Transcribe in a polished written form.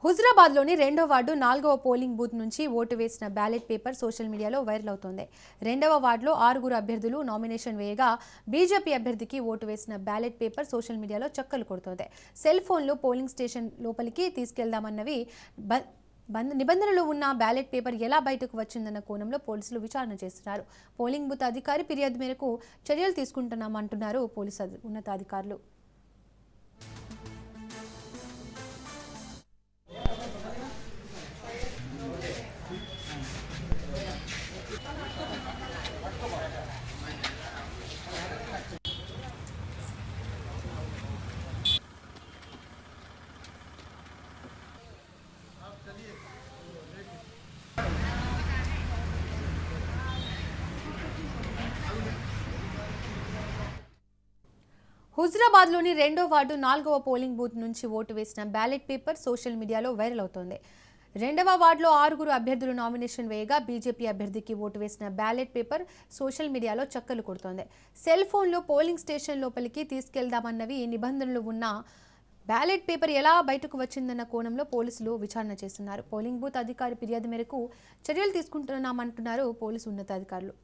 హుజరాబాద్లోని 2వ వార్డు 4వ polling booth నుంచి ఓటు వేసిన బ్యాలెట్ పేపర్ సోషల్ మీడియాలో వైరల్ అవుతోంది. 2వ వార్డులో 6 అభ్యర్థులు నామినేషన్ వేయగా బీజేపీ అభ్యర్థికి ఓటు వేసిన బ్యాలెట్ పేపర్ సోషల్ మీడియాలో చక్కర్లు కొడుతోంది. సెల్ ఫోన్లు పోలింగ్ స్టేషన్ లోపలికి తీసుకెళ్దామన్నవి నిబంధనలు ఉన్న బ్యాలెట్ పేపర్ ఎలా బయటకు వచ్చిందన్న కోణంలో పోలీసులు విచారణ చేస్తున్నారు. పోలింగ్ బూత్ అధికారి ఫిర్యాదు మేరకు చర్యలు తీసుకుంటున్నామంటున్నారు పోలీసు ఉన్నతాధికారులు. హుజరాబాద్లోని 2వ వార్డు 4వ పోలింగ్ బూత్ నుంచి ఓటు వేసిన బ్యాలెట్ పేపర్ సోషల్ మీడియాలో వైరల్ అవుతోంది. 2వ వార్డులో 6 అభ్యర్థులు నామినేషన్ వేయగా బీజేపీ అభ్యర్థికి ఓటు వేసిన బ్యాలెట్ పేపర్ సోషల్ మీడియాలో చక్కర్లు కొడుతోంది. సెల్ ఫోన్లో పోలింగ్ స్టేషన్ లోపలికి తీసుకెళ్దామన్నవి నిబంధనలు ఉన్న బ్యాలెట్ పేపర్ ఎలా బయటకు వచ్చిందన్న కోణంలో పోలీసులు విచారణ చేస్తున్నారు. పోలింగ్ బూత్ అధికారి ఫిర్యాదు మేరకు చర్యలు తీసుకుంటున్నామంటున్నారు పోలీసు ఉన్నతాధికారులు.